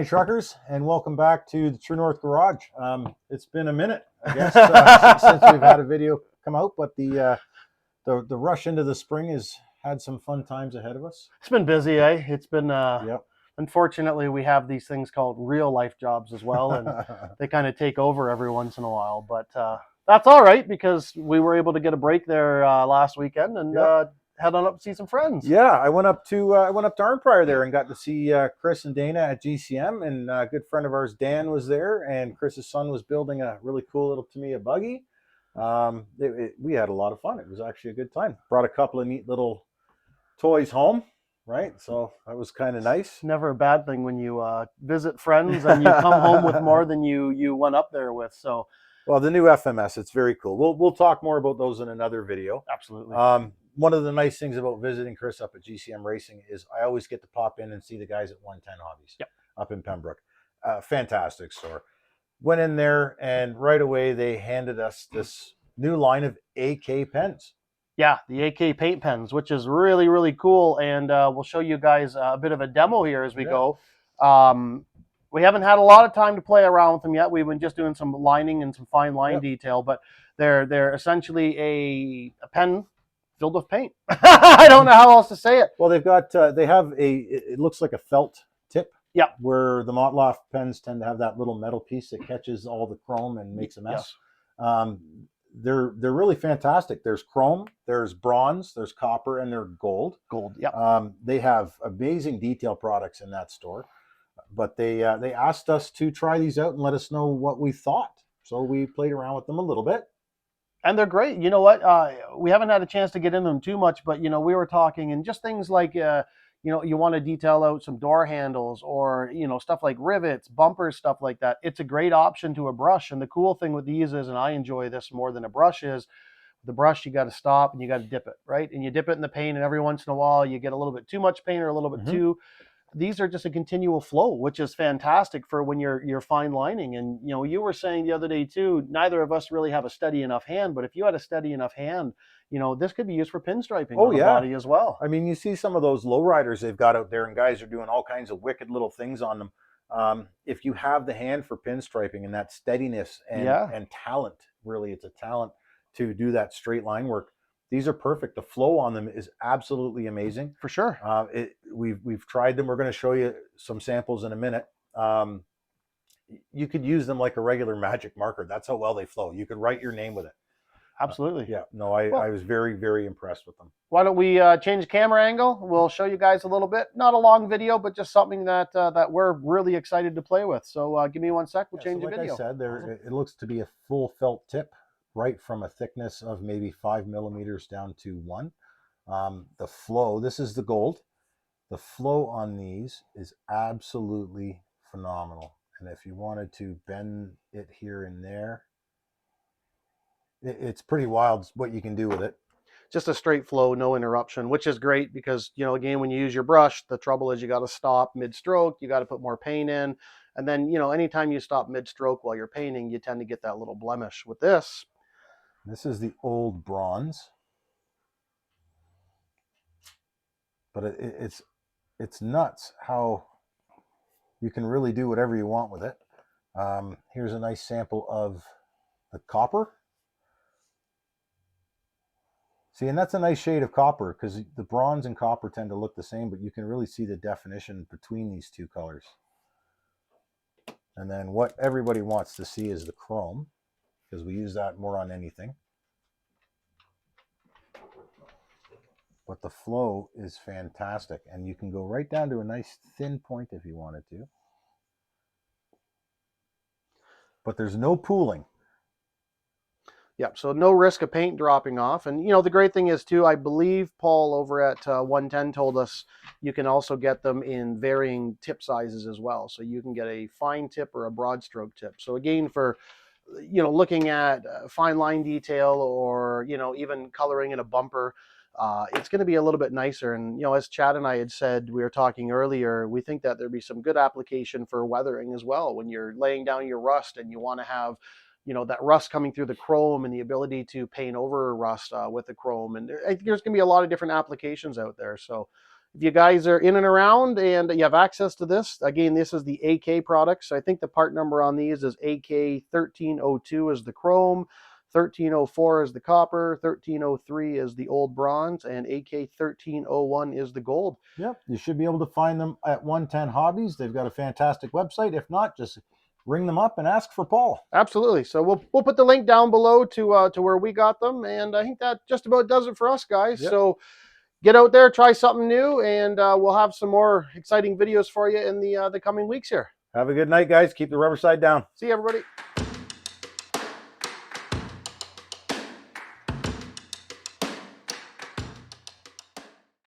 morning, truckers, and welcome back to the True North Garage. It's been a minute, I guess, since we've had a video come out, but the rush into the spring has had some fun times ahead of us. It's been busy, eh? It's been, Yep. unfortunately, we have these things called real life jobs as well, and they kind of take over every once in a while. But that's all right because we were able to get a break there last weekend and head on up to see some friends. Yeah, I went up to Arnprior there and got to see Chris and Dana at GCM, and a good friend of ours, Dan, was there, and Chris's son was building a really cool little Tamiya buggy. We had a lot of fun. It was actually a good time. Brought a couple of neat little toys home, right? So that was kind of nice. Never a bad thing when you visit friends and you come home with more than you went up there with. So, well, the new FMS, it's very cool. We'll talk more about those in another video. Absolutely. One of the nice things about visiting Chris up at GCM Racing is I always get to pop in and see the guys at 110 Hobbies up in Pembroke. Fantastic store. Went in there and right away they handed us this new line of AK pens. Yeah, the AK paint pens, which is really, really cool. And we'll show you guys a bit of a demo here as we go. We haven't had a lot of time to play around with them yet. We've been just doing some lining and some fine line detail, but they're essentially a pen filled with paint. I don't know how else to say it. Well, they've got, they have it looks like a felt tip. Yeah. Where the Motloff pens tend to have that little metal piece that catches all the chrome and makes a mess. Yes. They're really fantastic. There's chrome, there's bronze, there's copper, and they're gold. Gold, yeah. They have amazing detail products in that store. But they asked us to try these out and let us know what we thought. So we played around with them a little bit. And they're great. You know what? We haven't had a chance to get into them too much, but, you know, we were talking and just things like, you know, you want to detail out some door handles or, you know, stuff like rivets, bumpers, stuff like that. It's a great option to a brush. And the cool thing with these is, and I enjoy this more than a brush, is the brush, you got to stop and you got to dip it, right? And you dip it in the paint, and every once in a while you get a little bit too much paint or a little bit too. These are just a continual flow, which is fantastic for when you're fine lining. And, you know, you were saying the other day too, neither of us really have a steady enough hand, but if you had a steady enough hand, you know, this could be used for pinstriping on the body as well. I mean, you see some of those lowriders they've got out there, and guys are doing all kinds of wicked little things on them. If you have the hand for pinstriping and that steadiness and talent, really, it's a talent to do that straight line work. These are perfect. The flow on them is absolutely amazing. For sure. We've tried them. We're going to show you some samples in a minute. You could use them like a regular magic marker. That's how well they flow. You could write your name with it. Absolutely. Yeah. No, I was very, very impressed with them. Why don't we change the camera angle? We'll show you guys a little bit. Not a long video, but just something that we're really excited to play with. So give me 1 sec. We'll change the video. Like I said, it looks to be a full felt tip, right from a thickness of maybe 5 millimeters down to 1. The flow, this is the gold. The flow on these is absolutely phenomenal. And if you wanted to bend it here and there, it's pretty wild what you can do with it. Just a straight flow, no interruption, which is great because, you know, again, when you use your brush, the trouble is you got to stop mid-stroke, you got to put more paint in. And then, you know, anytime you stop mid-stroke while you're painting, you tend to get that little blemish. With this is the old bronze, but it's nuts how you can really do whatever you want with it. Here's a nice sample of the copper. See, and that's a nice shade of copper because the bronze and copper tend to look the same, but you can really see the definition between these two colors. And then what everybody wants to see is the chrome, because we use that more on anything. But the flow is fantastic, and you can go right down to a nice thin point if you wanted to. But there's no pooling. Yep, so no risk of paint dropping off. And, you know, the great thing is, too, I believe Paul over at 110 told us you can also get them in varying tip sizes as well. So you can get a fine tip or a broad stroke tip. So, again, for, you know, looking at fine line detail or, you know, even coloring in a bumper, it's going to be a little bit nicer. And, you know, as Chad and I had said, we were talking earlier, we think that there'd be some good application for weathering as well. When you're laying down your rust and you want to have, you know, that rust coming through the chrome and the ability to paint over rust with the chrome. And I think there's going to be a lot of different applications out there. So, If you guys are in and around and you have access to this, again, this is the AK products. I think the part number on these is AK 1302 is the chrome, 1304 is the copper, 1303 is the old bronze, and AK 1301 is the gold. Yep, you should be able to find them at 110 Hobbies. They've got a fantastic website. If not, just ring them up and ask for Paul. Absolutely. So we'll put the link down below to where we got them, and I think that just about does it for us, guys. Yep. So get out there, try something new, and we'll have some more exciting videos for you in the coming weeks here. Have a good night, guys. Keep the rubber side down. See you, everybody.